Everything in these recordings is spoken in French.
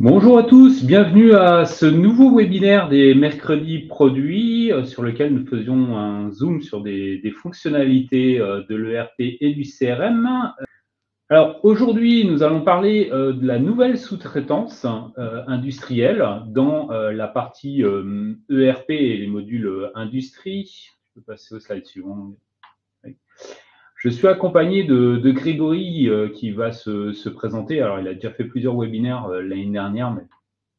Bonjour à tous, bienvenue à ce nouveau webinaire des mercredis produits sur lequel nous faisions un zoom sur des fonctionnalités de l'ERP et du CRM. Alors aujourd'hui, nous allons parler de la nouvelle sous-traitance industrielle dans la partie ERP et les modules industrie. Je peux passer au slide suivant. Oui. Je suis accompagné de Grégory qui va se présenter. Alors, il a déjà fait plusieurs webinaires l'année dernière, mais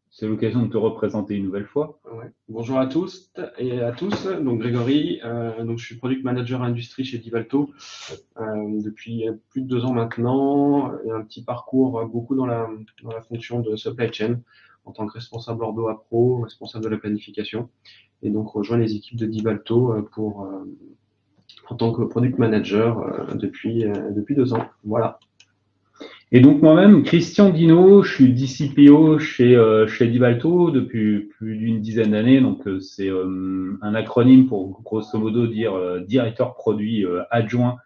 c'est l'occasion de te représenter une nouvelle fois. Ouais. Bonjour à tous et à tous. Donc Grégory, je suis product manager industrie chez Divalto depuis plus de 2 ans maintenant. Et un petit parcours beaucoup dans la fonction de supply chain en tant que responsable Ordoa Pro, responsable de la planification. Et donc rejoins les équipes de Divalto en tant que product manager depuis 2 ans. Voilà. Et donc moi-même, Christian Dino, je suis DCPO chez Divalto depuis plus d'une dizaine d'années. Donc c'est un acronyme pour grosso modo dire directeur produit adjoint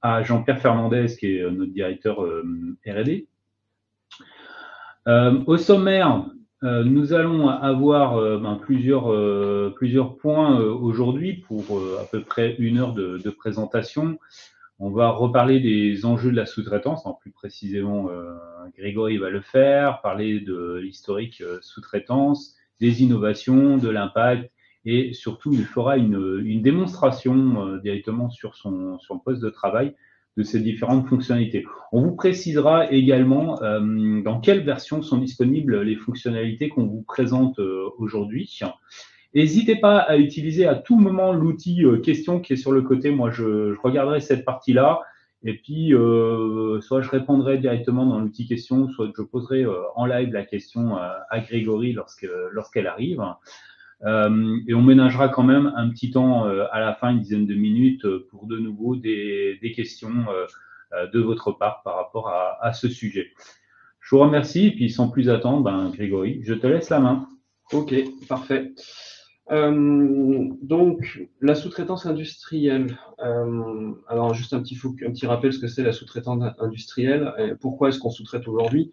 à Jean-Pierre Fernandez, qui est notre directeur R&D. Au sommaire, nous allons avoir plusieurs points aujourd'hui pour à peu près 1 heure de présentation. On va reparler des enjeux de la sous-traitance, plus précisément, Grégory va le faire, parler de l'historique sous-traitance, des innovations, de l'impact, et surtout, il fera une démonstration directement sur son poste de travail de ces différentes fonctionnalités. On vous précisera également dans quelle version sont disponibles les fonctionnalités qu'on vous présente aujourd'hui. N'hésitez pas à utiliser à tout moment l'outil question qui est sur le côté. Moi, je regarderai cette partie-là et puis soit je répondrai directement dans l'outil question, soit je poserai en live la question à Grégory lorsqu'elle arrive. Et on ménagera quand même un petit temps à la fin, une dizaine de minutes, pour de nouveau des questions de votre part par rapport à ce sujet. Je vous remercie et puis sans plus attendre, Grégory, je te laisse la main. Ok, parfait. Donc, la sous-traitance industrielle. Alors, juste un petit rappel ce que c'est la sous-traitance industrielle. Et pourquoi est-ce qu'on sous-traite aujourd'hui?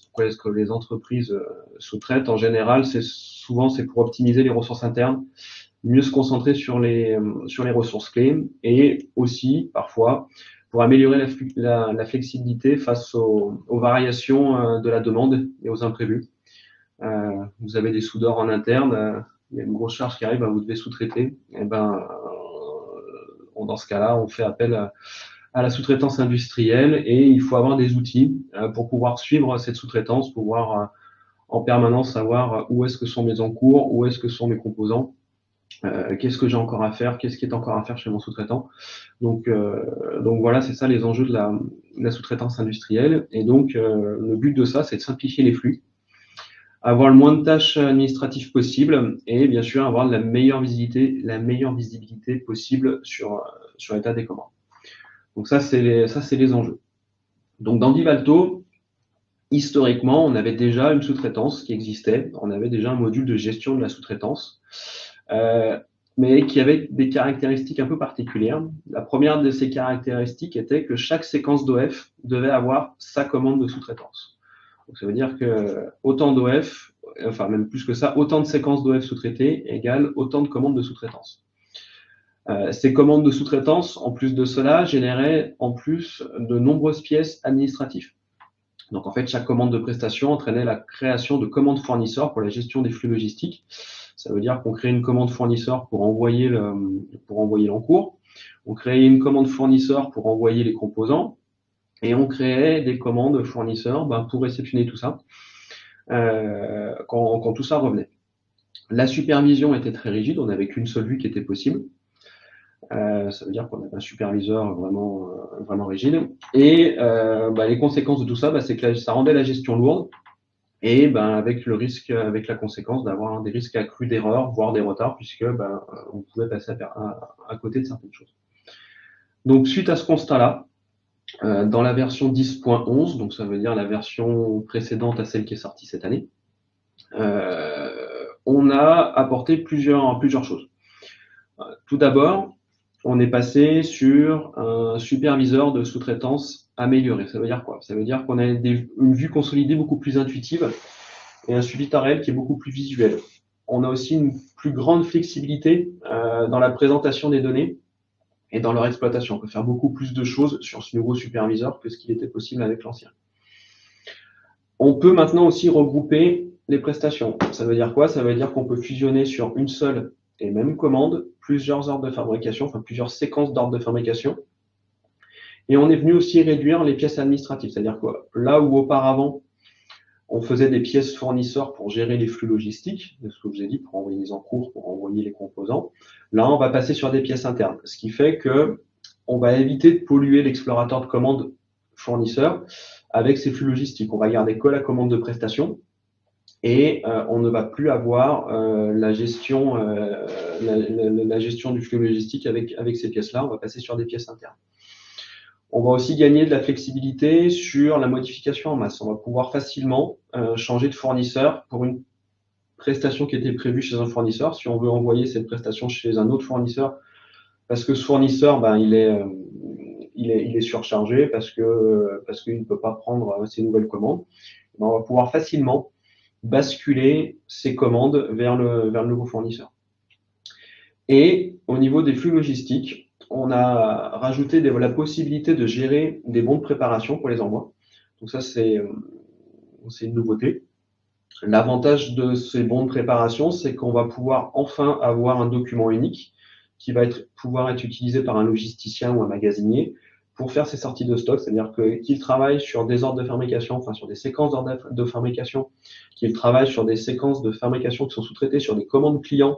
Pourquoi est-ce que les entreprises sous-traitent? En général, c'est pour optimiser les ressources internes, mieux se concentrer sur les ressources clés et aussi, parfois, pour améliorer la flexibilité face aux variations de la demande et aux imprévus. Vous avez des soudeurs en interne, il y a une grosse charge qui arrive, vous devez sous-traiter. Et dans ce cas-là, on fait appel à la sous-traitance industrielle et il faut avoir des outils pour pouvoir suivre cette sous-traitance, pouvoir en permanence savoir où est-ce que sont mes encours, où est-ce que sont mes composants, qu'est-ce que j'ai encore à faire, qu'est-ce qui est encore à faire chez mon sous-traitant. Donc voilà, c'est ça les enjeux de la sous-traitance industrielle. Et donc le but de ça, c'est de simplifier les flux, avoir le moins de tâches administratives possible et bien sûr avoir la meilleure visibilité possible sur l'état des commandes. Donc ça, c'est les enjeux. Donc dans Divalto, historiquement, on avait déjà une sous-traitance qui existait, on avait déjà un module de gestion de la sous-traitance, mais qui avait des caractéristiques un peu particulières. La première de ces caractéristiques était que chaque séquence d'OF devait avoir sa commande de sous-traitance. Donc, ça veut dire que autant d'OF, enfin même plus que ça, autant de séquences d'OF sous-traitées égale autant de commandes de sous-traitance. Ces commandes de sous-traitance, en plus de cela, généraient en plus de nombreuses pièces administratives. Donc en fait, chaque commande de prestation entraînait la création de commandes fournisseurs pour la gestion des flux logistiques. Ça veut dire qu'on crée une commande fournisseur pour envoyer l'encours, on créait une commande fournisseur pour envoyer les composants, et on créait des commandes fournisseurs pour réceptionner tout ça quand tout ça revenait. La supervision était très rigide, on n'avait qu'une seule vue qui était possible. Ça veut dire qu'on avait un superviseur vraiment rigide. Et les conséquences de tout ça, c'est que ça rendait la gestion lourde et avec la conséquence d'avoir des risques accrus d'erreurs, voire des retards, puisque on pouvait passer à côté de certaines choses. Donc suite à ce constat-là, dans la version 10.11, donc ça veut dire la version précédente à celle qui est sortie cette année, on a apporté plusieurs choses. Tout d'abord, on est passé sur un superviseur de sous-traitance amélioré. Ça veut dire quoi? Ça veut dire qu'on a une vue consolidée beaucoup plus intuitive et un suivi temps réel qui est beaucoup plus visuel. On a aussi une plus grande flexibilité dans la présentation des données et dans leur exploitation. On peut faire beaucoup plus de choses sur ce nouveau superviseur que ce qui était possible avec l'ancien. On peut maintenant aussi regrouper les prestations. Ça veut dire quoi? Ça veut dire qu'on peut fusionner sur une seule et même commande plusieurs ordres de fabrication, enfin plusieurs séquences d'ordres de fabrication. Et on est venu aussi réduire les pièces administratives. C'est-à-dire quoi? Là où auparavant, on faisait des pièces fournisseurs pour gérer les flux logistiques, ce que je vous ai dit, pour envoyer les encours, pour envoyer les composants. Là, on va passer sur des pièces internes, ce qui fait que on va éviter de polluer l'explorateur de commande fournisseur avec ces flux logistiques. On va garder que la commande de prestation et on ne va plus avoir la gestion du flux logistique avec ces pièces-là. On va passer sur des pièces internes. On va aussi gagner de la flexibilité sur la modification en masse. On va pouvoir facilement changer de fournisseur pour une prestation qui était prévue chez un fournisseur. Si on veut envoyer cette prestation chez un autre fournisseur, parce que ce fournisseur, il est surchargé, parce qu'il ne peut pas prendre ces nouvelles commandes, on va pouvoir facilement basculer ces commandes vers le nouveau fournisseur. Et au niveau des flux logistiques, on a rajouté la possibilité de gérer des bons de préparation pour les envois. Donc ça, c'est une nouveauté. L'avantage de ces bons de préparation, c'est qu'on va pouvoir enfin avoir un document unique qui va pouvoir être utilisé par un logisticien ou un magasinier pour faire ses sorties de stock, c'est-à-dire qu'il travaille sur des ordres de fabrication, enfin sur des séquences d'ordres de fabrication, qu'il travaille sur des séquences de fabrication qui sont sous-traitées sur des commandes clients,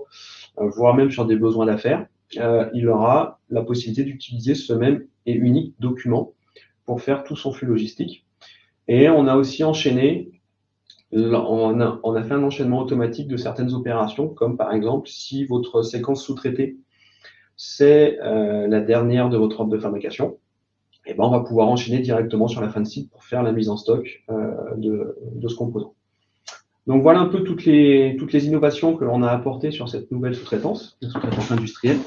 voire même sur des besoins d'affaires, il aura la possibilité d'utiliser ce même et unique document pour faire tout son flux logistique. Et on a aussi enchaîné, on a fait un enchaînement automatique de certaines opérations, comme par exemple, si votre séquence sous-traitée, c'est la dernière de votre ordre de fabrication, et on va pouvoir enchaîner directement sur la fin de cycle pour faire la mise en stock de ce composant. Donc voilà un peu toutes les innovations que l'on a apportées sur cette nouvelle sous-traitance, la sous-traitance industrielle,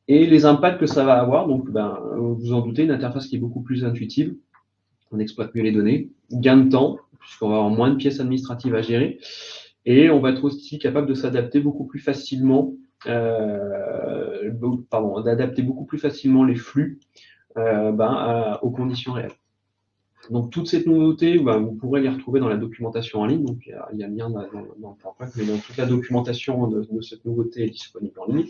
et les impacts que ça va avoir. Donc, vous vous en doutez, une interface qui est beaucoup plus intuitive, on exploite mieux les données, gain de temps, puisqu'on va avoir moins de pièces administratives à gérer, et on va être aussi capable de s'adapter beaucoup plus facilement, d'adapter beaucoup plus facilement les flux aux conditions réelles. Donc, toutes ces nouveautés, vous pourrez les retrouver dans la documentation en ligne. Donc, il y a un lien dans le PowerPoint, mais donc, toute la documentation de cette nouveauté est disponible en ligne.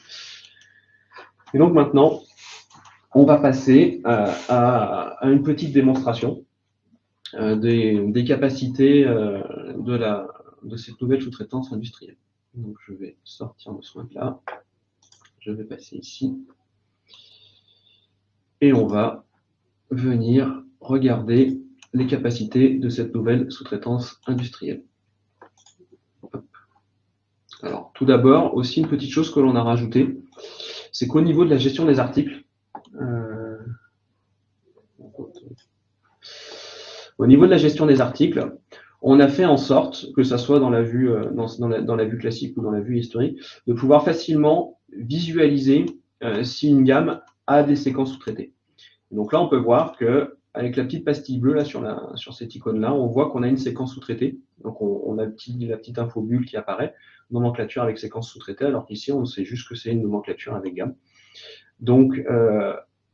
Et donc, maintenant, on va passer à une petite démonstration des capacités de cette nouvelle sous-traitance industrielle. Donc, je vais sortir de ce mode-là. Je vais passer ici. Et on va venir regarder les capacités de cette nouvelle sous-traitance industrielle. Hop. Alors, tout d'abord, aussi une petite chose que l'on a rajoutée, c'est qu'au niveau de la gestion des articles, on a fait en sorte, que ça soit dans la vue, dans la vue classique ou dans la vue historique, de pouvoir facilement visualiser si une gamme a des séquences sous-traitées. Donc là, on peut voir que avec la petite pastille bleue là sur cette icône-là, on voit qu'on a une séquence sous-traitée. Donc on a la petite info bulle qui apparaît, nomenclature avec séquence sous-traitée, alors qu'ici on sait juste que c'est une nomenclature avec gamme. Donc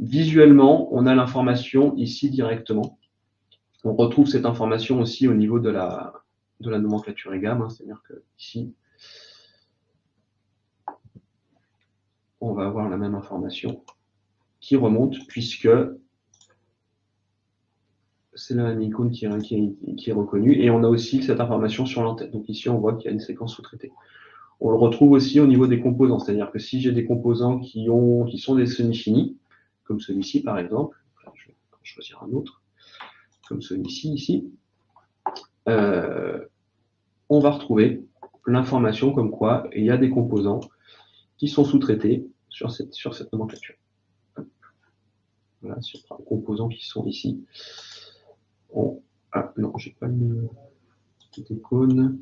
visuellement, on a l'information ici directement. On retrouve cette information aussi au niveau de la nomenclature et gamme, c'est-à-dire que ici, on va avoir la même information qui remonte puisque c'est la même icône qui est reconnue, et on a aussi cette information sur l'entête. Donc ici, on voit qu'il y a une séquence sous-traitée. On le retrouve aussi au niveau des composants, c'est-à-dire que si j'ai des composants qui sont des semi-finis, comme celui-ci par exemple, je vais choisir un autre, comme celui-ci ici, on va retrouver l'information comme quoi il y a des composants qui sont sous-traités sur cette nomenclature. Voilà, sur les composants qui sont ici. Ah non, j'ai pas une petite icône.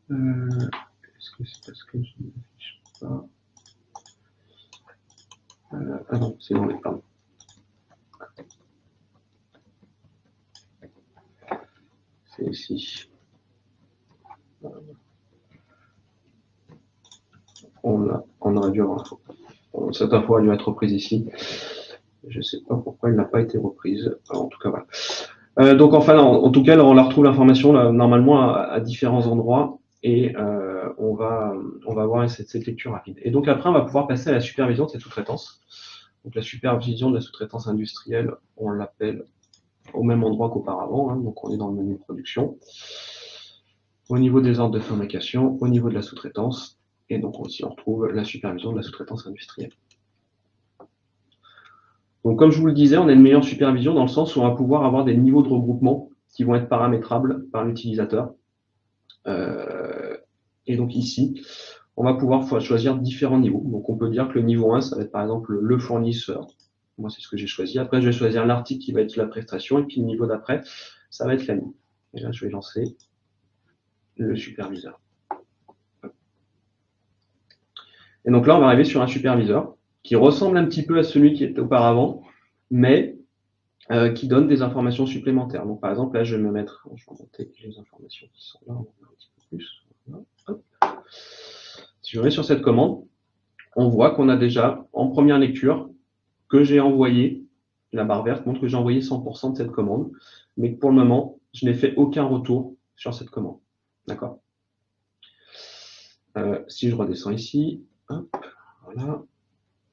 Est-ce que c'est parce que je ne l'affiche pas? Ah non, c'est dans les pardon. C'est ici. On aurait dû avoir cette info a dû être reprise ici. Je ne sais pas pourquoi elle n'a pas été reprise. Alors, en tout cas, voilà. Donc enfin, en tout cas, on la retrouve l'information normalement à différents endroits et on va avoir cette lecture rapide. Et donc après, on va pouvoir passer à la supervision de cette sous-traitance. Donc la supervision de la sous-traitance industrielle, on l'appelle au même endroit qu'auparavant. Hein, donc on est dans le menu production. Au niveau des ordres de fabrication, au niveau de la sous-traitance, et donc aussi on retrouve la supervision de la sous-traitance industrielle. Donc comme je vous le disais, on a une meilleure supervision dans le sens où on va pouvoir avoir des niveaux de regroupement qui vont être paramétrables par l'utilisateur. Et donc ici, on va pouvoir choisir différents niveaux. Donc on peut dire que le niveau 1, ça va être par exemple le fournisseur. Moi, c'est ce que j'ai choisi. Après, je vais choisir l'article qui va être la prestation. Et puis le niveau d'après, ça va être la ligne. Et là, je vais lancer le superviseur. Et donc là, on va arriver sur un superviseur qui ressemble un petit peu à celui qui était auparavant, mais qui donne des informations supplémentaires. Donc par exemple, là, je vais me mettre, je vais monter les informations qui sont là, on va faire un petit peu plus. Hop. Si je vais sur cette commande, on voit qu'on a déjà, en première lecture, que j'ai envoyé, la barre verte montre que j'ai envoyé 100% de cette commande, mais que pour le moment, je n'ai fait aucun retour sur cette commande. D'accord. Si je redescends ici, hop, voilà,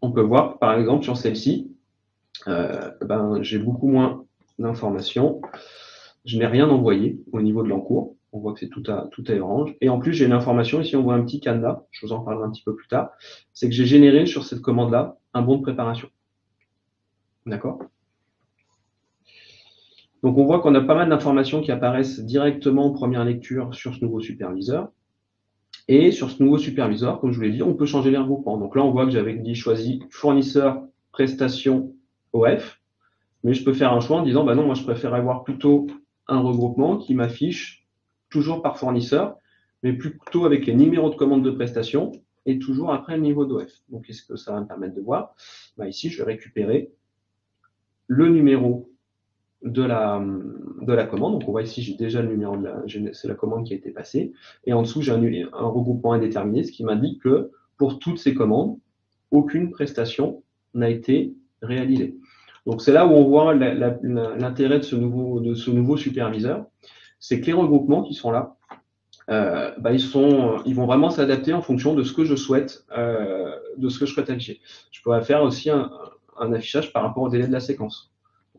on peut voir, par exemple, sur celle-ci, j'ai beaucoup moins d'informations. Je n'ai rien envoyé au niveau de l'encours. On voit que c'est tout à orange. Et en plus, j'ai une information, ici on voit un petit cadenas, je vous en parlerai un petit peu plus tard, c'est que j'ai généré sur cette commande-là un bon de préparation. D'accord? Donc on voit qu'on a pas mal d'informations qui apparaissent directement en première lecture sur ce nouveau superviseur. Et sur ce nouveau superviseur, comme je vous l'ai dit, on peut changer les regroupements. Donc là, on voit que j'avais choisi fournisseur, prestation, OF. Mais je peux faire un choix en disant, bah non, moi je préfère avoir plutôt un regroupement qui m'affiche toujours par fournisseur, mais plutôt avec les numéros de commande de prestation et toujours après le niveau d'OF. Donc qu'est-ce que ça va me permettre de voir? Bah, ici, je vais récupérer le numéro de la commande. Donc on voit ici, j'ai déjà le numéro c'est la commande qui a été passée. Et en dessous, j'ai un regroupement indéterminé, ce qui m'indique que pour toutes ces commandes, aucune prestation n'a été réalisée. Donc c'est là où on voit l'intérêt de ce nouveau superviseur, c'est que les regroupements qui sont là, ils vont vraiment s'adapter en fonction de ce que je souhaite, afficher. Je pourrais faire aussi un affichage par rapport au délai de la séquence.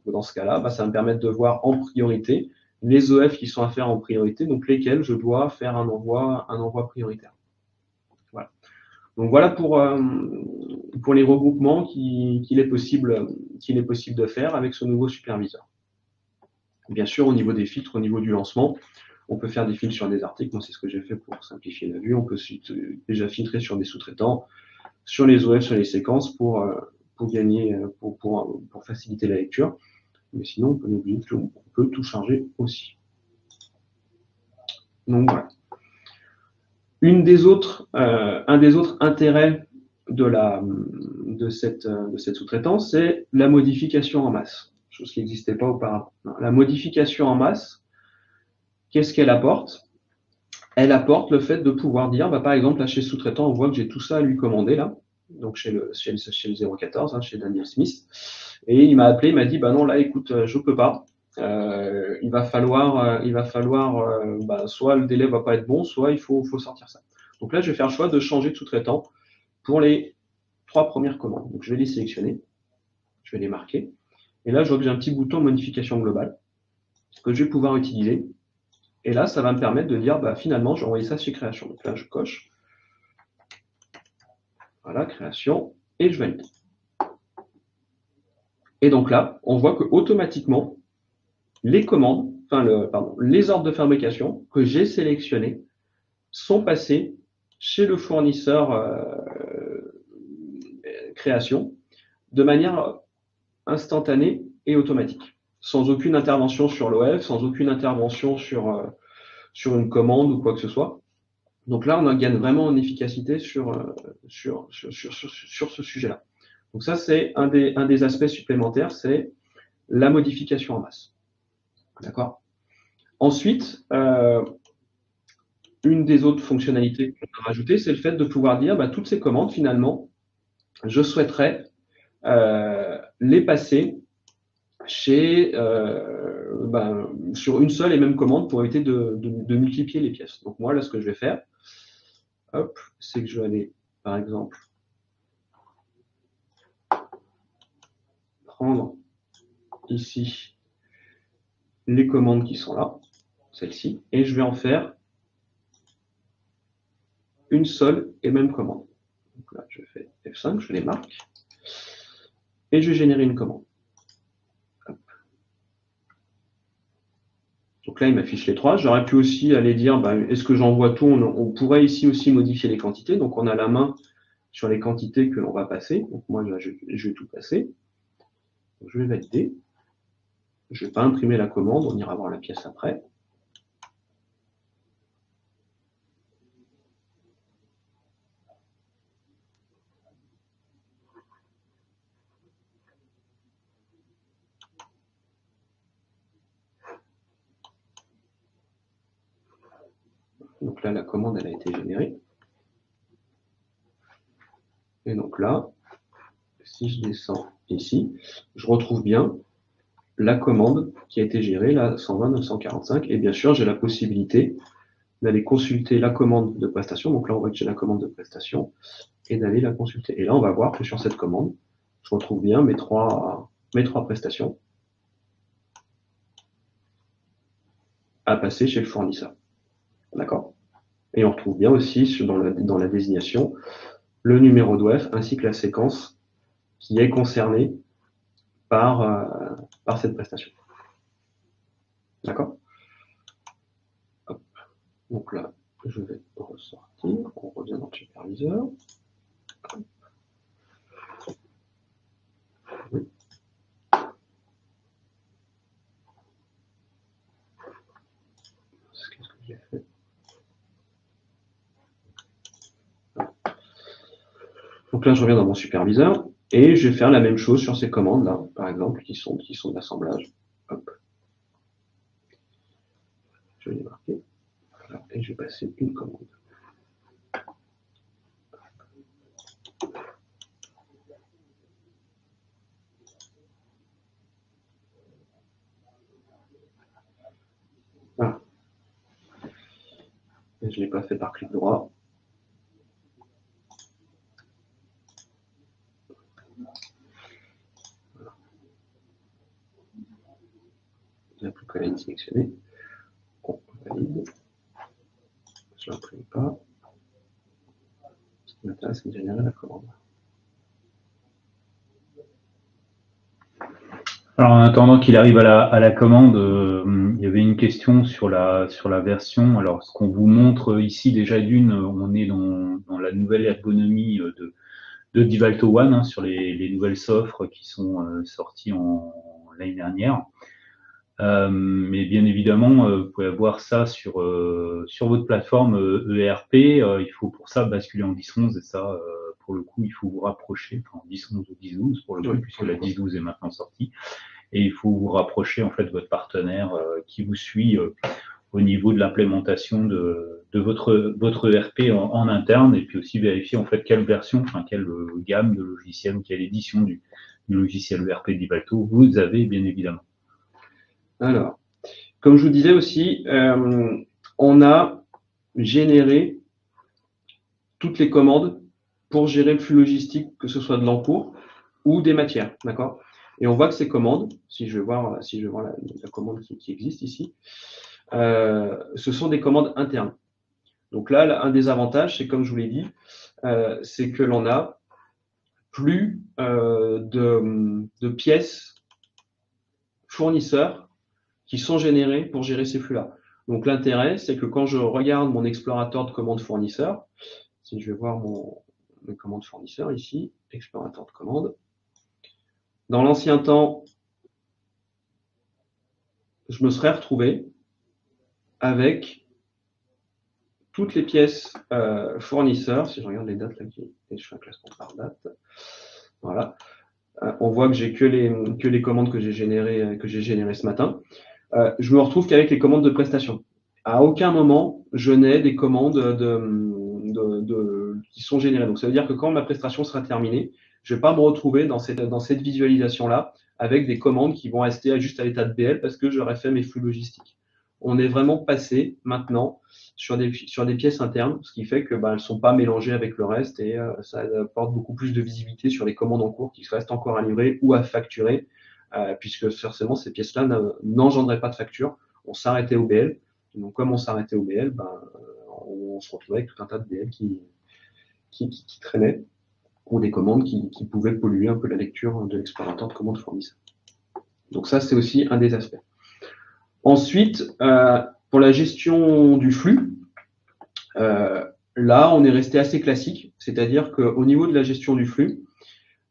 Donc, dans ce cas-là, ça va me permettre de voir en priorité les OF qui sont à faire en priorité, donc lesquels je dois faire un envoi prioritaire. Voilà. Donc voilà pour les regroupements qu'il est possible de faire avec ce nouveau superviseur. Bien sûr, au niveau des filtres, au niveau du lancement, on peut faire des filtres sur des articles. Moi, c'est ce que j'ai fait pour simplifier la vue. On peut déjà filtrer sur des sous-traitants, sur les OF, sur les séquences pour faciliter la lecture. Mais sinon, on peut oublier qu'on peut tout charger aussi. Donc voilà. Un des autres intérêts de cette sous-traitance, c'est la modification en masse, chose qui n'existait pas auparavant. La modification en masse, qu'est-ce qu'elle apporte? Elle apporte le fait de pouvoir dire, par exemple, là chez sous-traitant, on voit que j'ai tout ça à lui commander là, donc chez le 014, chez Daniel Smith, et il m'a appelé, il m'a dit, non, là, écoute, je peux pas. Il va falloir soit le délai va pas être bon, soit il faut sortir ça. Donc là, je vais faire le choix de changer de sous-traitant pour les 3 premières commandes. Donc je vais les sélectionner, je vais les marquer, et là, je vois que j'ai un petit bouton modification globale que je vais pouvoir utiliser. Et là, ça va me permettre de dire, finalement, j'ai envoyé ça chez création. Donc là, je coche. Voilà, création, et je valide. Et donc là, on voit que automatiquement, les commandes, les ordres de fabrication que j'ai sélectionnés sont passés chez le fournisseur création de manière instantanée et automatique, sans aucune intervention sur l'OF, sans aucune intervention sur une commande ou quoi que ce soit. Donc là, on gagne vraiment en efficacité sur ce sujet-là. Donc ça, c'est un des aspects supplémentaires, c'est la modification en masse. D'accord. Ensuite, une des autres fonctionnalités qu'on a rajoutées, c'est le fait de pouvoir dire toutes ces commandes, finalement, je souhaiterais les passer chez, sur une seule et même commande pour éviter de multiplier les pièces. Donc moi, là, ce que je vais faire, c'est que je vais aller, par exemple, prendre ici les commandes qui sont là, celle-ci, et je vais en faire une seule et même commande. Donc là, je fais F5, je les marque, et je vais générer une commande. Hop. Donc là, il m'affiche les trois. J'aurais pu aussi aller dire, est-ce que j'envoie tout? On pourrait ici aussi modifier les quantités. Donc, on a la main sur les quantités que l'on va passer. Donc, moi, je vais tout passer. Donc, je vais valider. Je ne vais pas imprimer la commande. On ira voir la pièce après. Donc là, la commande, elle a été générée. Et donc là, si je descends ici, je retrouve bien la commande qui a été gérée, la 120-945. Et bien sûr, j'ai la possibilité d'aller consulter la commande de prestation. Donc là, on voit que j'ai la commande de prestation et d'aller la consulter. Et là, on va voir que sur cette commande, je retrouve bien mes trois prestations à passer chez le fournisseur. D'accord? Et on retrouve bien aussi dans la désignation le numéro d'OF ainsi que la séquence qui est concernée par cette prestation. D'accord? Donc là, je vais ressortir. On revient dans le superviseur. Oui. Qu'est-ce que j'ai fait? Donc là, je reviens dans mon superviseur et je vais faire la même chose sur ces commandes-là, par exemple, qui sont d'assemblage. Hop. Je vais les marquer. Voilà. Et je vais passer une commande. Voilà. Et je ne l'ai pas fait par clic droit. Voilà. Il n'y a plus qu'à la sélectionner. On valide. Je ne l'imprime pas. Ce qui m'intéresse, c'est de générer la commande. Alors, en attendant qu'il arrive à la commande, il y avait une question sur la version. Alors, ce qu'on vous montre ici, déjà d'une, on est dans la nouvelle ergonomie de Divalto One, hein, sur les nouvelles offres qui sont sorties l'année dernière. Mais bien évidemment, vous pouvez avoir ça sur votre plateforme ERP. Il faut pour ça basculer en 10.11 et ça, pour le coup, il faut vous rapprocher, enfin en 10.11 ou 10.12 pour le coup, puisque la 10.12 est maintenant sortie. Et il faut vous rapprocher en fait de votre partenaire qui vous suit au niveau de l'implémentation de votre ERP en interne, et puis aussi vérifier en fait quelle version, enfin quelle gamme de logiciels ou quelle édition du logiciel ERP Divalto vous avez bien évidemment. Alors, comme je vous disais aussi, on a généré toutes les commandes pour gérer le flux logistique, que ce soit de l'encours ou des matières, d'accord? Et on voit que ces commandes, si je vais voir la commande qui existe ici, ce sont des commandes internes. Donc là, un des avantages, c'est comme je vous l'ai dit, c'est que l'on a plus de pièces fournisseurs qui sont générées pour gérer ces flux-là. Donc l'intérêt, c'est que quand je regarde mon explorateur de commandes fournisseurs, si je vais voir mes commandes fournisseurs ici, explorateur de commandes, dans l'ancien temps, je me serais retrouvé avec toutes les pièces fournisseurs. Si je regarde les dates, là, je fais un classement par date. Voilà. On voit que j'ai que les commandes que j'ai générées ce matin. Je me retrouve qu'avec les commandes de prestation. à aucun moment, je n'ai des commandes qui sont générées. Donc, ça veut dire que quand ma prestation sera terminée, je ne vais pas me retrouver dans cette visualisation-là avec des commandes qui vont rester juste à l'état de BL parce que j'aurais fait mes flux logistiques. On est vraiment passé maintenant sur des pièces internes, ce qui fait que elles ne sont pas mélangées avec le reste et ça apporte beaucoup plus de visibilité sur les commandes en cours qui restent encore à livrer ou à facturer, puisque forcément ces pièces-là n'engendraient pas de facture. On s'arrêtait au BL. Donc, comme on s'arrêtait au BL, on se retrouvait avec tout un tas de BL qui traînaient ou des commandes qui pouvaient polluer un peu la lecture de l'explorateur de commandes fournisseurs. Donc ça, c'est aussi un des aspects. Ensuite, pour la gestion du flux, là, on est resté assez classique, c'est-à-dire qu'au niveau de la gestion du flux,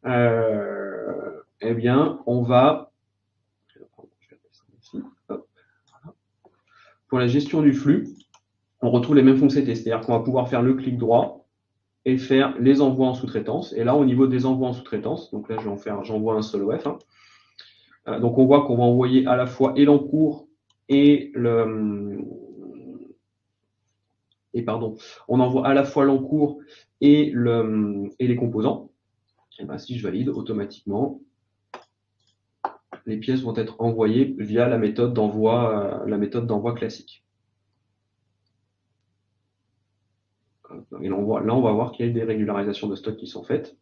eh bien, on va... Pour la gestion du flux, on retrouve les mêmes fonctionnalités, c'est-à-dire qu'on va pouvoir faire le clic droit et faire les envois en sous-traitance. Et là, au niveau des envois en sous-traitance, donc là, j'envoie un seul OF. Donc, on voit qu'on va envoyer à la fois et l'encours et on envoie à la fois l'encours et les composants. Et bien, si je valide, automatiquement, les pièces vont être envoyées via la méthode d'envoi classique. Et là, on va voir qu'il y a des régularisations de stock qui sont faites.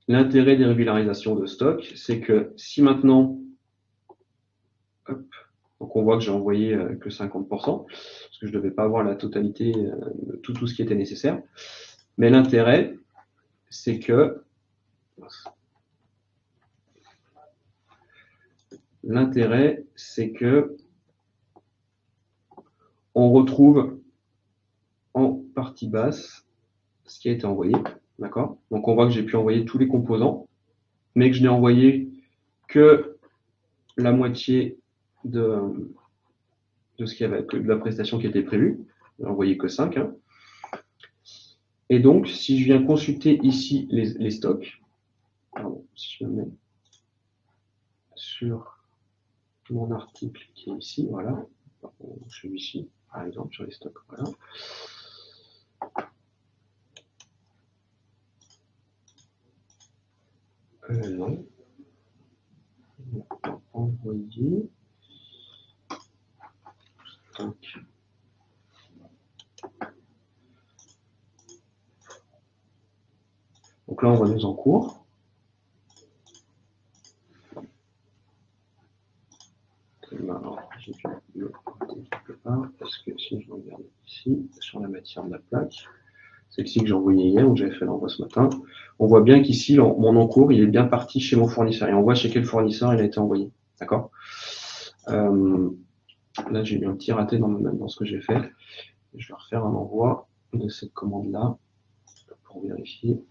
L'intérêt des régularisations de stock, c'est que si maintenant, donc on voit que j'ai envoyé que 50%, parce que je ne devais pas avoir la totalité, tout ce qui était nécessaire. Mais l'intérêt, c'est que on retrouve en partie basse ce qui a été envoyé. D'accord? Donc on voit que j'ai pu envoyer tous les composants, mais que je n'ai envoyé que la moitié de ce qu'il y avait, de la prestation qui était prévue. Je n'ai envoyé que 5. Et donc, si je viens consulter ici les stocks, pardon, si je me mets sur mon article qui est ici, voilà, celui-ci, par exemple, sur les stocks, voilà. Non. Envoyer. Donc là, on voit les encours. Alors, j'ai dû le côté quelque part, parce que si je regarde ici, sur la matière de la plaque, c'est ici que j'ai envoyé hier, où j'avais fait l'envoi ce matin, on voit bien qu'ici, mon encours, il est bien parti chez mon fournisseur. Et on voit chez quel fournisseur il a été envoyé. D'accord? Là, j'ai eu un petit raté dans ce que j'ai fait. Je vais refaire un envoi de cette commande-là pour vérifier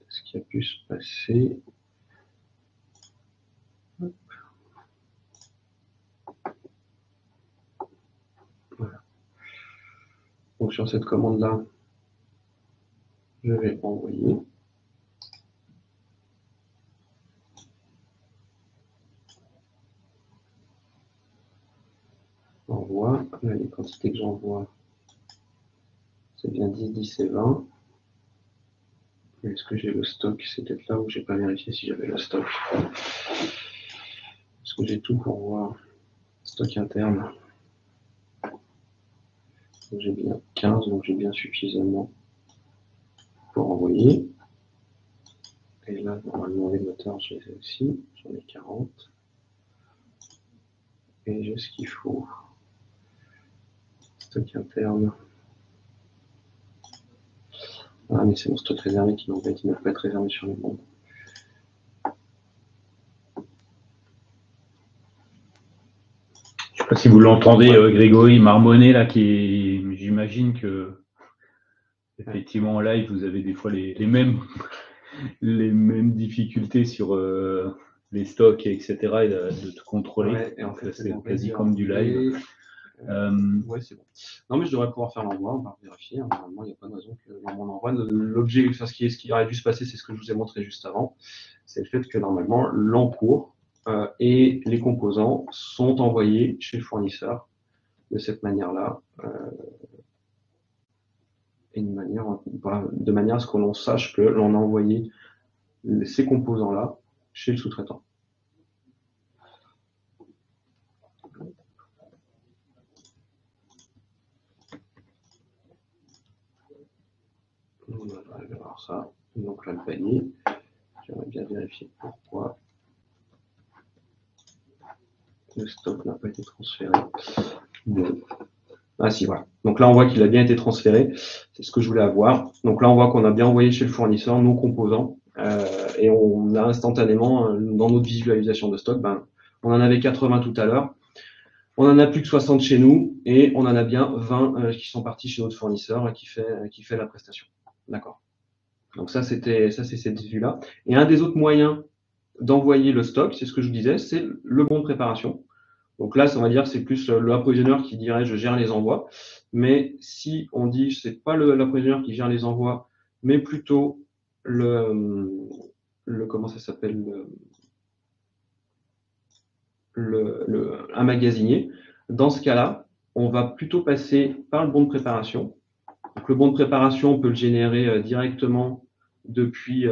ce qui a pu se passer. Voilà. Donc sur cette commande-là, je vais envoyer. Envoi. Là, les quantités que j'envoie, c'est bien 10, 10 et 20. Est-ce que j'ai le stock? C'est peut-être là où j'ai pas vérifié si j'avais le stock. Est-ce que j'ai tout pour voir? Stock interne. J'ai bien 15, donc j'ai bien suffisamment pour envoyer. Et là, normalement, les moteurs, je les ai aussi. J'en ai 40. Et j'ai ce qu'il faut. Stock interne. Ah, mais c'est mon stock réservé qui ne peut être réservé sur les bombes. Je ne sais pas si vous l'entendez, Grégory marmonner là, j'imagine que effectivement en live vous avez des fois les mêmes difficultés sur les stocks, etc. et de tout contrôler. Ouais, et en fait, c'est quasi comme du live. Ouais, c'est bon. Non, mais je devrais pouvoir faire l'envoi, on va vérifier. Normalement, il n'y a pas de raison que dans mon envoi, l'objet, enfin, ce qui aurait dû se passer, c'est ce que je vous ai montré juste avant. C'est le fait que normalement, l'encours et les composants sont envoyés chez le fournisseur de cette manière-là. Et de manière à ce que l'on sache que l'on a envoyé ces composants-là chez le sous-traitant. On va voir ça. Donc là, le panier. J'aimerais bien vérifier pourquoi le stock n'a pas été transféré. Bon. Ah si, voilà. Donc là, on voit qu'il a bien été transféré. C'est ce que je voulais avoir. Donc là, on voit qu'on a bien envoyé chez le fournisseur nos composants. Et on a instantanément, dans notre visualisation de stock, on en avait 80 tout à l'heure. On en a plus que 60 chez nous et on en a bien 20 qui sont partis chez notre fournisseur qui fait la prestation. D'accord. Donc ça, c'est cette vue-là. Et un des autres moyens d'envoyer le stock, c'est ce que je vous disais, c'est le bon de préparation. Donc là, on va dire que c'est plus l'approvisionneur qui dirait je gère les envois. Mais si on dit c'est pas l'approvisionneur qui gère les envois, mais plutôt comment ça s'appelle un magasinier, dans ce cas-là, on va plutôt passer par le bon de préparation. Donc le bon de préparation, on peut le générer directement depuis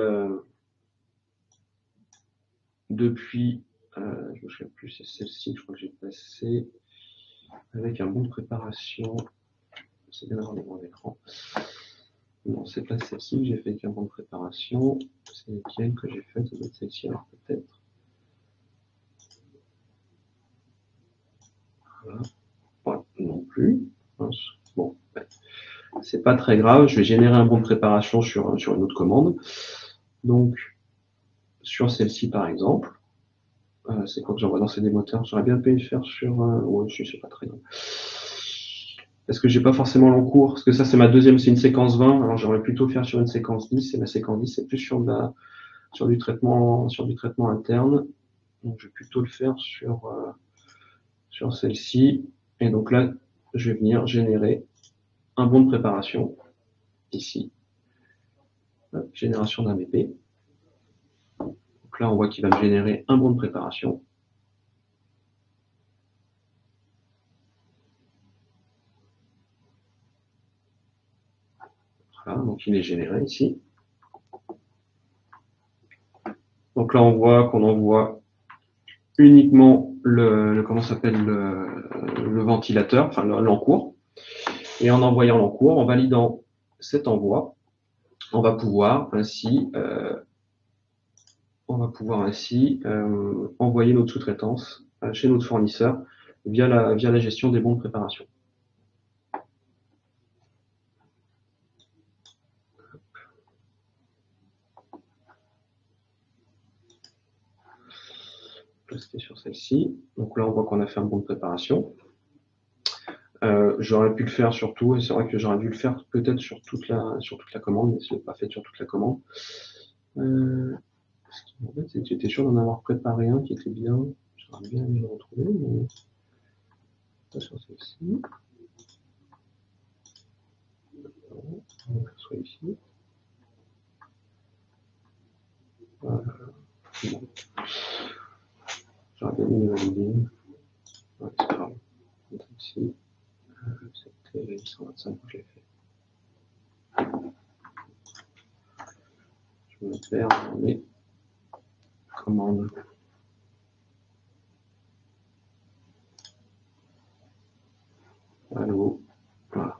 je me souviens plus, c'est celle-ci, je crois que j'ai passé avec un bon de préparation. C'est bien d'avoir des grands écrans. Non, c'est pas celle-ci que j'ai fait avec un bon de préparation. C'est laquelle que j'ai faite? Ça doit être celle-ci, alors peut-être. Voilà. Ouais, non plus. Bon, ouais. C'est pas très grave. Je vais générer un bon de préparation sur une autre commande. Donc, sur celle-ci, par exemple. C'est quoi que j'envoie dans ces moteurs? J'aurais bien pu le faire sur. Ouais, je sais pas très grave. Parce que j'ai pas forcément l'encours, parce que ça c'est ma deuxième, c'est une séquence 20, alors j'aurais plutôt faire sur une séquence 10, et la séquence 10 c'est plus sur du traitement interne. Donc je vais plutôt le faire sur celle-ci. Et donc là, je vais venir générer un bon de préparation ici. Hop, génération d'un BP. Donc là, on voit qu'il va me générer un bon de préparation. Voilà, donc il est généré ici. Donc là, on voit qu'on envoie uniquement le ventilateur, enfin l'encours. Et en envoyant l'encours, en validant cet envoi, on va pouvoir ainsi envoyer notre sous-traitance chez notre fournisseur via la gestion des bons de préparation. C'était sur celle-ci. Donc là, on voit qu'on a fait un bon de préparation. J'aurais pu le faire sur tout, et c'est vrai que j'aurais dû le faire peut-être sur toute la commande, mais je ne l'ai pas fait sur toute la commande. En fait, j'étais sûr d'en avoir préparé un qui était bien. J'aurais bien aimé le retrouver, mais pas sur celle-ci. On va soit ici. Voilà. Bon. J'aurais bien aimé le valider. Ouais, c'est pas grave. Ici. C'était 825 que je l'ai fait. Je me perds dans les commandes. Allô. Voilà.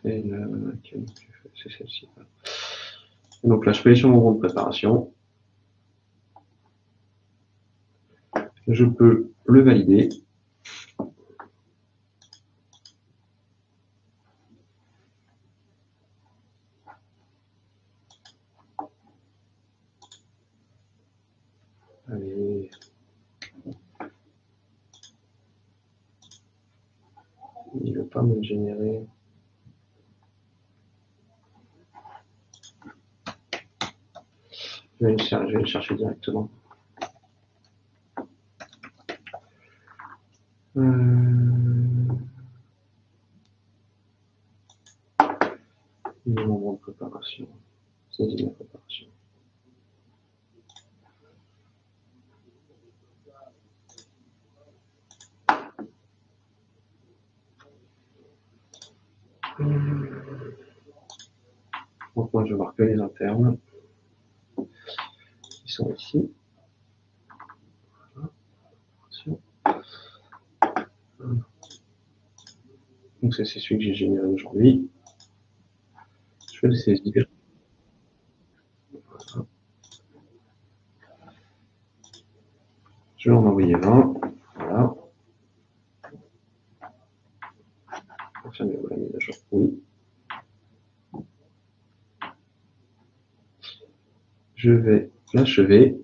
C'est celle-ci. Donc là, je peux aller sur mon bon de préparation. Je peux le valider. Allez. Il ne veut pas me le générer. Je vais le chercher directement. Il est mon bon de préparation. C'est de la préparation. Donc moi je marque les internes qui sont ici. Donc c'est celui que j'ai généré aujourd'hui. Je vais le saisir. Voilà. Je vais en envoyer 20. Voilà. Confirmez-vous la mise à jour. Oui. Je vais l'achever.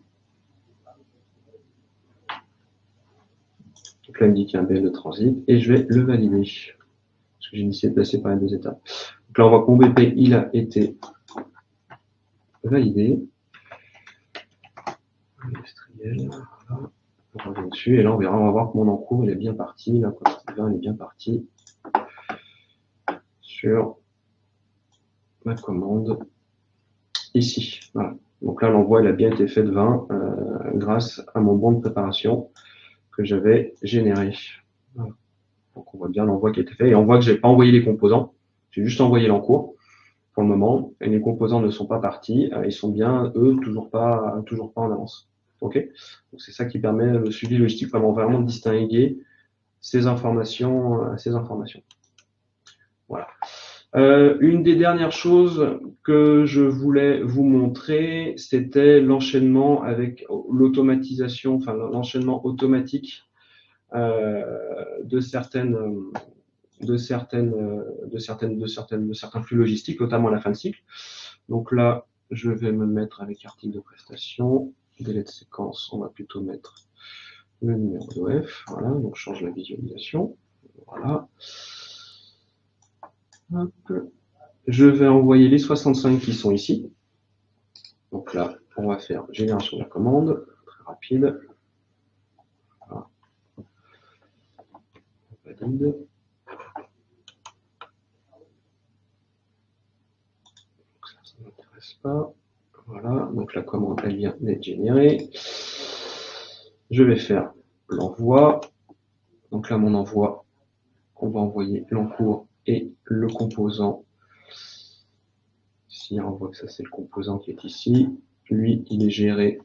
Donc là, il me dit qu'il y a un BL de transit et je vais le valider. Parce que j'ai décidé de passer par les deux étapes. Donc là, on voit que mon BP, il a été validé. Industriel. Voilà. On revient dessus et là, on verra, on va voir que mon encours, il est bien parti. La quantité 20, il est bien parti sur ma commande ici. Voilà. Donc là, l'envoi, il a bien été fait de 20 grâce à mon bon de préparation que j'avais généré. Voilà. Donc on voit bien l'envoi qui a été fait et on voit que je n'ai pas envoyé les composants. J'ai juste envoyé l'encours pour le moment et les composants ne sont pas partis. Ils sont bien, eux, toujours pas en avance. Ok. Donc c'est ça qui permet le suivi logistique, vraiment de distinguer ces informations. Voilà. Une des dernières choses que je voulais vous montrer, c'était l'enchaînement avec l'automatisation, enfin l'enchaînement automatique de certains flux logistiques, notamment à la fin de cycle. Donc là, je vais me mettre avec article de prestation, délai de séquence, on va plutôt mettre le numéro d'OF. Voilà, donc je change la visualisation. Voilà. Hop. Je vais envoyer les 65 qui sont ici. Donc là, on va faire génération de la commande, très rapide. Voilà. On valide. Donc ça ne m'intéresse pas. Voilà, donc la commande, elle vient d'être générée. Je vais faire l'envoi. Donc là, mon envoi, on va envoyer l'encours et le composant. Ici, on voit que ça, c'est le composant qui est ici. Lui, il est géré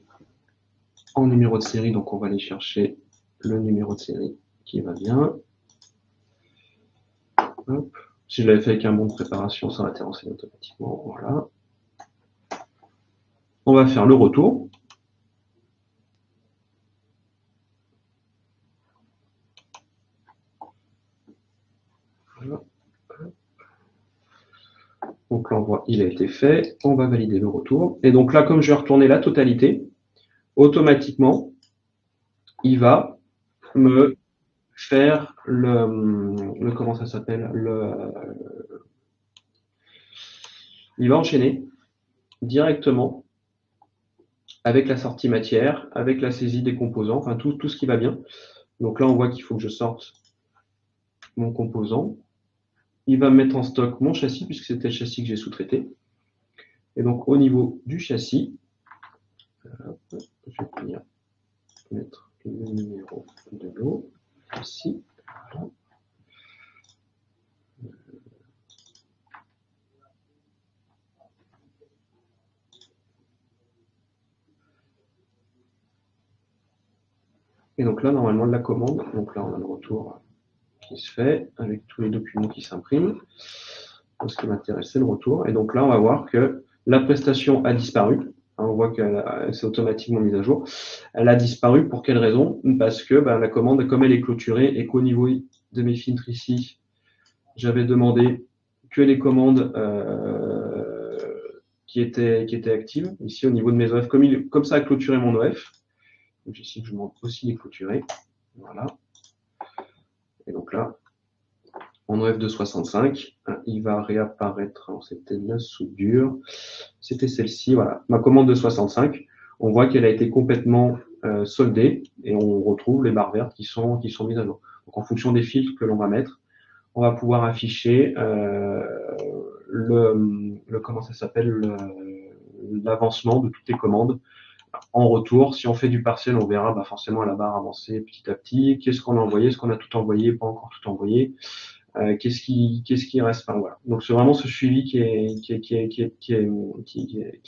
en numéro de série, donc on va aller chercher le numéro de série qui va bien. Hop. Si je l'avais fait avec un bon de préparation, ça aurait été renseigné automatiquement. Voilà. On va faire le retour. Voilà. Donc l'envoi, il a été fait. On va valider le retour. Et donc là, comme je vais retourner la totalité, automatiquement, il va me faire comment ça s'appelle, il va enchaîner directement avec la sortie matière, avec la saisie des composants, enfin tout ce qui va bien. Donc là, on voit qu'il faut que je sorte mon composant. Il va me mettre en stock mon châssis, puisque c'était le châssis que j'ai sous-traité. Et donc, au niveau du châssis, je vais venir mettre le numéro de lot ici. Voilà. Et donc là, normalement, la commande, donc là, on a le retour qui se fait avec tous les documents qui s'impriment. Donc, ce qui m'intéresse, c'est le retour. Et donc là, on va voir que la prestation a disparu. On voit qu'elle s'est automatiquement mise à jour. Elle a disparu pour quelle raison? Parce que la commande, comme elle est clôturée et qu'au niveau de mes filtres ici, j'avais demandé que les commandes qui étaient actives. Ici, au niveau de mes OF, comme ça a clôturé mon OF, donc ici, je montre aussi les clôturés. Voilà. Et donc là, mon OF de 65, il va réapparaître. C'était la soudure. C'était celle-ci. Voilà. Ma commande de 65, on voit qu'elle a été complètement soldée et on retrouve les barres vertes qui sont mises à jour. Donc, en fonction des filtres que l'on va mettre, on va pouvoir afficher comment ça s'appelle, l'avancement de toutes les commandes. En retour, si on fait du partiel, on verra forcément la barre avancer petit à petit. Qu'est-ce qu'on a envoyé? Est-ce qu'on a tout envoyé? Pas encore tout envoyé. qu'est-ce qui reste, enfin, voilà. Donc c'est vraiment ce suivi qui est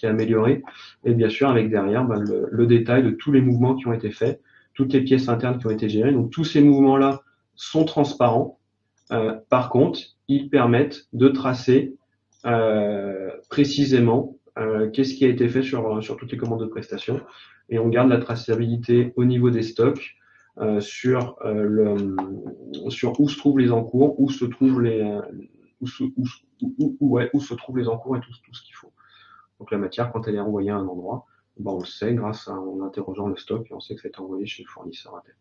amélioré, et bien sûr avec derrière le détail de tous les mouvements qui ont été faits, toutes les pièces internes qui ont été gérées. Donc tous ces mouvements-là sont transparents. Par contre, ils permettent de tracer précisément qu'est-ce qui a été fait sur toutes les commandes de prestations, et on garde la traçabilité au niveau des stocks, sur où se trouvent les encours, où se trouvent où se trouvent les encours et tout ce qu'il faut. Donc la matière, quand elle est envoyée à un endroit, ben, on le sait en interrogeant le stock, et on sait que c'est envoyé chez le fournisseur à tel.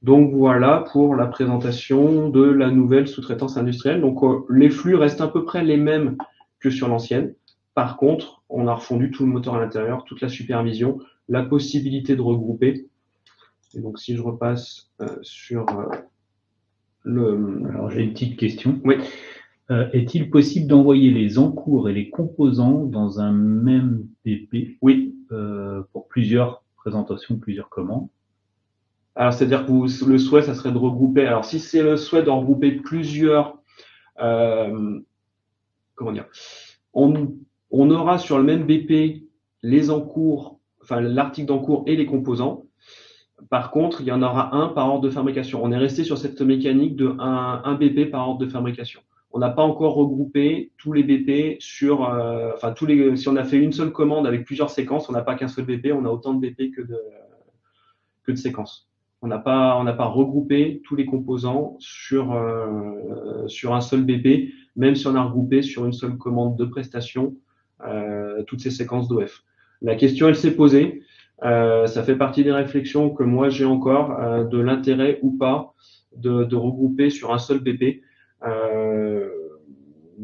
Donc voilà pour la présentation de la nouvelle sous-traitance industrielle. Donc les flux restent à peu près les mêmes que sur l'ancienne. Par contre, on a refondu tout le moteur à l'intérieur, toute la supervision, la possibilité de regrouper. Et donc si je repasse sur Alors j'ai une petite question. Oui. Est-il possible d'envoyer les encours et les composants dans un même BP? Oui. Pour plusieurs présentations, plusieurs commandes? Alors, c'est-à-dire que le souhait, ça serait de regrouper. Alors, si c'est le souhait de regrouper plusieurs, comment dire, on aura sur le même BP les encours, enfin l'article d'encours et les composants. Par contre, il y en aura un par ordre de fabrication. On est resté sur cette mécanique de un BP par ordre de fabrication. On n'a pas encore regroupé tous les BP sur, enfin si on a fait une seule commande avec plusieurs séquences, on n'a pas qu'un seul BP, on a autant de BP que de séquences. On n'a pas regroupé tous les composants sur un seul BP, même si on a regroupé sur une seule commande de prestation toutes ces séquences d'OF. La question, elle s'est posée. Ça fait partie des réflexions que moi j'ai encore, de l'intérêt ou pas de regrouper sur un seul BP.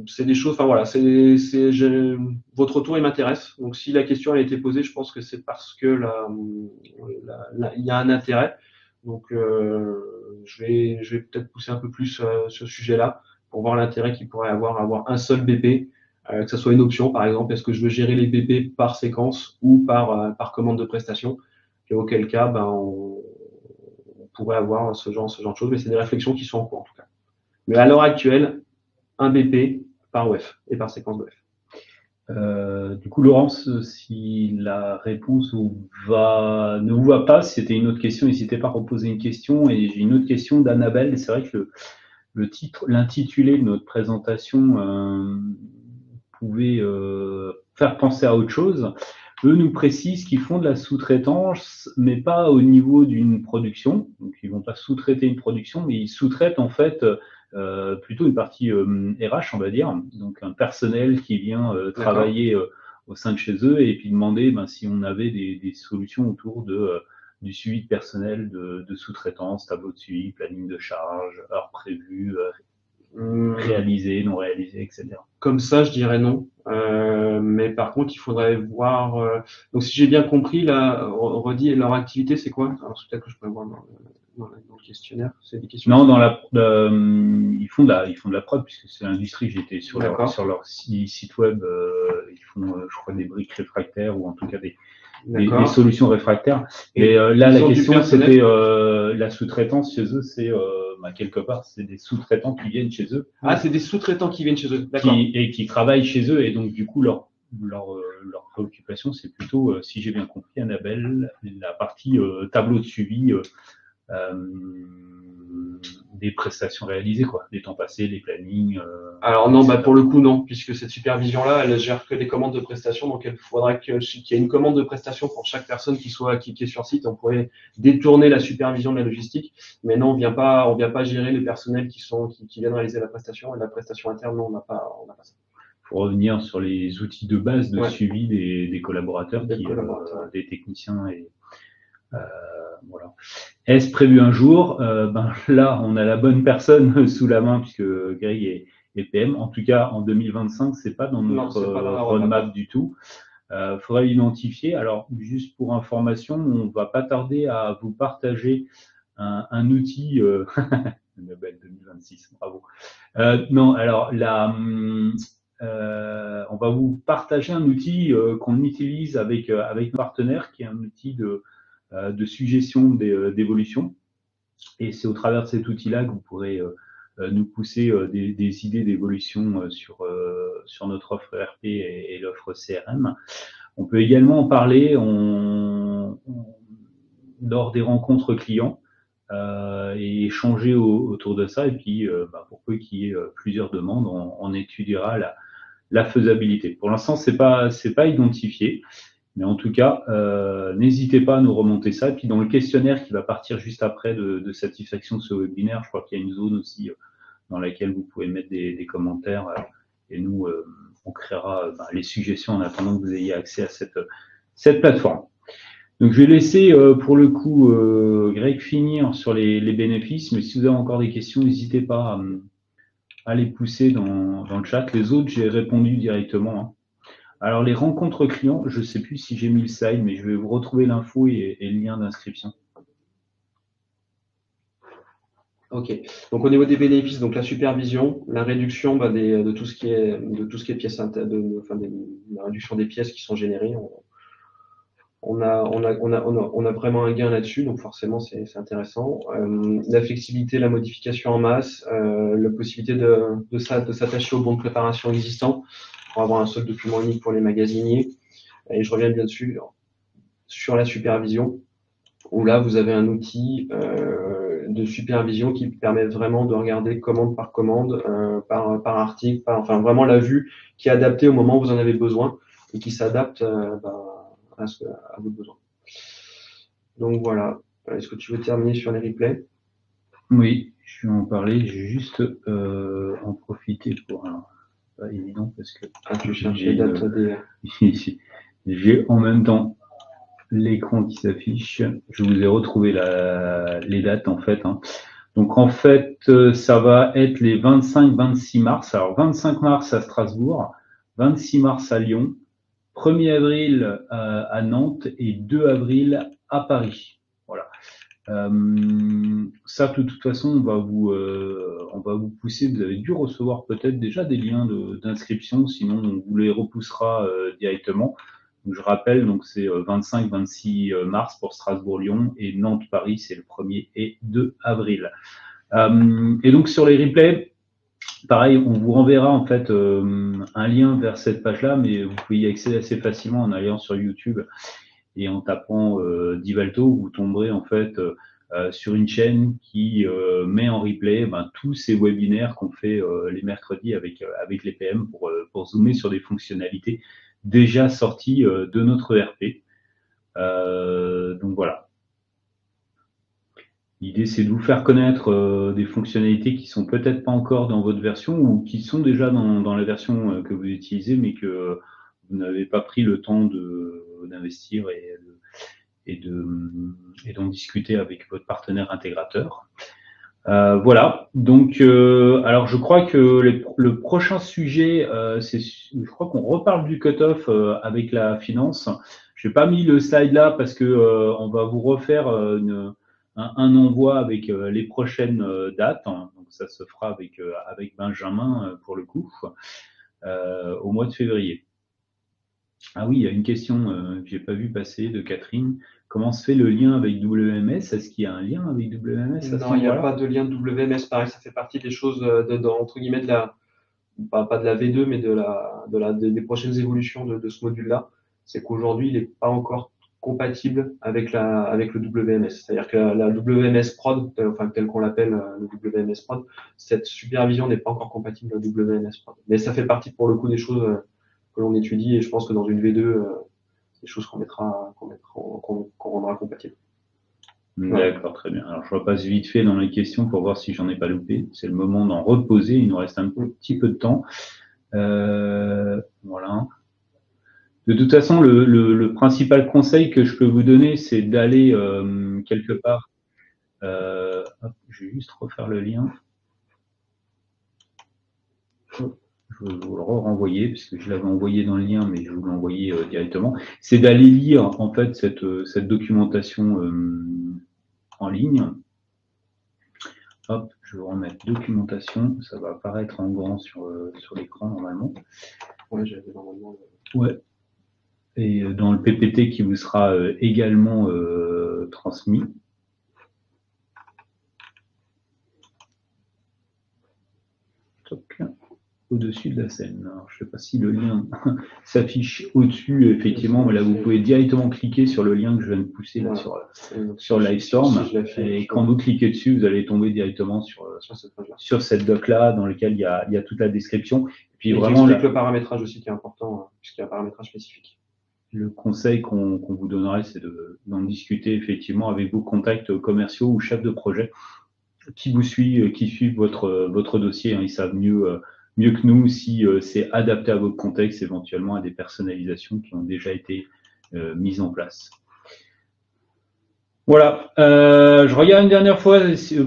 C'est des choses, enfin voilà, votre retour il m'intéresse. Donc si la question a été posée, je pense que c'est parce que il y a un intérêt. Donc je vais peut-être pousser un peu plus ce sujet-là pour voir l'intérêt qu'il pourrait avoir un seul BP, que ce soit une option par exemple. Est-ce que je veux gérer les BP par séquence ou par commande de prestation? Et auquel cas, ben, on pourrait avoir ce genre de choses. Mais c'est des réflexions qui sont en cours en tout cas. Mais à l'heure actuelle, un BP par OF et par séquence d'OF. Du coup, Laurence, si la réponse ne vous va pas, si c'était une autre question, n'hésitez pas à reposer une question. Et j'ai une autre question d'Annabelle. C'est vrai que le titre, l'intitulé de notre présentation pouvait faire penser à autre chose. Eux nous précisent qu'ils font de la sous-traitance, mais pas au niveau d'une production. Donc, ils vont pas sous-traiter une production, mais ils sous-traitent en fait plutôt une partie RH, on va dire. Donc, un personnel qui vient travailler au sein de chez eux et puis demander si on avait des solutions autour du suivi de personnel, de sous-traitance, tableau de suivi, planning de charge, heures prévues, réalisées, non réalisées, etc. Comme ça, je dirais non. Mais par contre, il faudrait voir. Donc, si j'ai bien compris, là, redis, leur activité, c'est quoi? Alors, peut-être que je pourrais voir dans le questionnaire. C'est des questions. Non, ils font de la prod puisque c'est l'industrie. J'étais sur leur site web. Ils font, je crois, des briques réfractaires ou en tout cas des solutions réfractaires. Et là, la question, c'était la sous-traitance chez eux, c'est quelque part, c'est des sous-traitants qui viennent chez eux. Ah, c'est des sous-traitants qui viennent chez eux, d'accord. Et qui travaillent chez eux. Et donc, du coup, leur préoccupation, c'est plutôt, si j'ai bien compris, Annabelle, la partie tableau de suivi des prestations réalisées, quoi, des temps passés, les plannings. Alors non, pour le coup non, puisque cette supervision-là, elle gère que des commandes de prestations, donc il faudra qu'il y ait une commande de prestation pour chaque personne qui est sur site. On pourrait détourner la supervision de la logistique, mais non, on vient pas gérer les personnels qui viennent réaliser la prestation, et la prestation interne, non, on n'a pas ça. Pour revenir sur les outils de base de suivi des collaborateurs, des techniciens et voilà. Est-ce prévu un jour? Là, on a la bonne personne sous la main puisque Greg est PM. En tout cas, en 2025, c'est pas dans notre roadmap du tout. Faudrait l'identifier. Alors, juste pour information, on va pas tarder à vous partager un outil. Nobel 2026, bravo. Non, alors là. On va vous partager un outil qu'on utilise avec nos partenaires, qui est un outil de suggestion d'évolution. Et c'est au travers de cet outil-là que vous pourrez nous pousser des idées d'évolution sur notre offre ERP et l'offre CRM. On peut également en parler lors des rencontres clients et échanger autour de ça. Et puis, pour peu qu'il y ait plusieurs demandes, on étudiera la faisabilité. Pour l'instant, c'est pas identifié. Mais en tout cas, n'hésitez pas à nous remonter ça. Et puis dans le questionnaire qui va partir juste après de satisfaction de ce webinaire, je crois qu'il y a une zone aussi dans laquelle vous pouvez mettre des commentaires et nous, on créera les suggestions en attendant que vous ayez accès à cette plateforme. Donc je vais laisser pour le coup Greg finir sur les bénéfices, mais si vous avez encore des questions, n'hésitez pas à les pousser dans le chat. Les autres, j'ai répondu directement. Hein. Alors, les rencontres clients, je ne sais plus si j'ai mis le slide, mais je vais vous retrouver l'info et le lien d'inscription. Ok. Donc, au niveau des bénéfices, donc la supervision, la réduction de tout ce qui est pièces, la réduction des pièces qui sont générées. On a vraiment un gain là-dessus, donc forcément, c'est intéressant. La flexibilité, la modification en masse, la possibilité de s'attacher aux bons de préparation existants, pour avoir un seul document unique pour les magasiniers. Et je reviens bien dessus sur la supervision, où là, vous avez un outil de supervision qui permet vraiment de regarder commande par commande, par article, enfin vraiment la vue qui est adaptée au moment où vous en avez besoin et qui s'adapte à vos besoins. Donc voilà. Est-ce que tu veux terminer sur les replays? Oui, je vais en parler. Je vais juste en profiter pour pas évident parce que tu cherches les dates des... J'ai en même temps l'écran qui s'affiche. Je vous ai retrouvé les dates en fait. Hein. Donc en fait, ça va être les 25-26 mars. Alors 25 mars à Strasbourg, 26 mars à Lyon, 1er avril à Nantes et 2 avril à Paris. Voilà. Ça, de toute façon, on va vous pousser. Vous avez dû recevoir peut-être déjà des liens d'inscription, sinon on vous les repoussera directement. Donc, je rappelle, donc c'est 25-26 mars pour Strasbourg-Lyon et Nantes-Paris, c'est le 1er et 2 avril. Et donc sur les replays, pareil, on vous renverra en fait un lien vers cette page-là, mais vous pouvez y accéder assez facilement en allant sur YouTube. Et en tapant Divalto, vous tomberez en fait sur une chaîne qui met en replay tous ces webinaires qu'on fait les mercredis avec les PM pour zoomer sur des fonctionnalités déjà sorties de notre ERP. Donc voilà. L'idée, c'est de vous faire connaître des fonctionnalités qui sont peut-être pas encore dans votre version ou qui sont déjà dans la version que vous utilisez, mais que vous n'avez pas pris le temps d'investir et d'en discuter avec votre partenaire intégrateur. Voilà. Donc, alors je crois que le prochain sujet, je crois qu'on reparle du cut-off avec la finance. Je n'ai pas mis le slide là parce que on va vous refaire un envoi avec les prochaines dates. Hein. Donc ça se fera avec Benjamin pour le coup au mois de février. Ah oui, il y a une question que j'ai pas vu passer de Catherine. Comment se fait le lien avec WMS? Est-ce qu'il y a un lien avec WMS? Non, il n'y a pas de lien de WMS. Pareil, ça fait partie des choses entre guillemets pas de la V2, mais des prochaines évolutions de ce module-là. C'est qu'aujourd'hui, il n'est pas encore compatible avec le WMS. C'est-à-dire que la WMS prod, tel qu'on l'appelle le WMS prod, cette supervision n'est pas encore compatible à WMS prod. Mais ça fait partie pour le coup des choses que l'on étudie et je pense que dans une V2, des choses qu'on rendra compatibles. D'accord, très bien. Alors, je repasse vite fait dans les questions pour voir si j'en ai pas loupé. C'est le moment d'en reposer. Il nous reste un petit peu de temps. Voilà. De toute façon, le principal conseil que je peux vous donner, c'est d'aller quelque part. Je vais juste refaire le lien. Je vais vous le renvoyer, puisque je l'avais envoyé dans le lien, mais je vous l'ai envoyé directement. C'est d'aller lire en fait cette documentation en ligne. Hop, je vais vous remettre documentation. Ça va apparaître en grand sur l'écran normalement. Oui, j'avais normalement. Ouais. Et dans le PPT qui vous sera également transmis. Toc, au-dessus de la scène. Alors, je ne sais pas si le lien s'affiche au-dessus, effectivement, mais là, vous pouvez directement cliquer sur le lien que je viens de pousser là, sur Livestorm. Et quand vous cliquez dessus, vous allez tomber directement sur cette doc-là, dans laquelle il y a toute la description. Et puis, vraiment, le paramétrage aussi qui est important, puisqu'il y a un paramétrage spécifique. Le conseil qu'on vous donnerait, c'est d'en discuter effectivement avec vos contacts commerciaux ou chefs de projet qui vous suivent, qui suivent votre dossier. Ils savent mieux que nous si c'est adapté à votre contexte, éventuellement à des personnalisations qui ont déjà été mises en place. Voilà, je regarde une dernière fois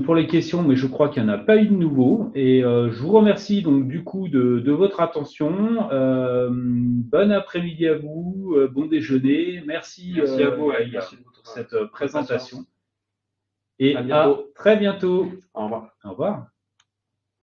pour les questions, mais je crois qu'il n'y en a pas eu de nouveau. Et je vous remercie donc du coup de votre attention. Bon après-midi à vous, bon déjeuner. Merci à vous pour cette présentation. Et à très bientôt. Au revoir. Au revoir.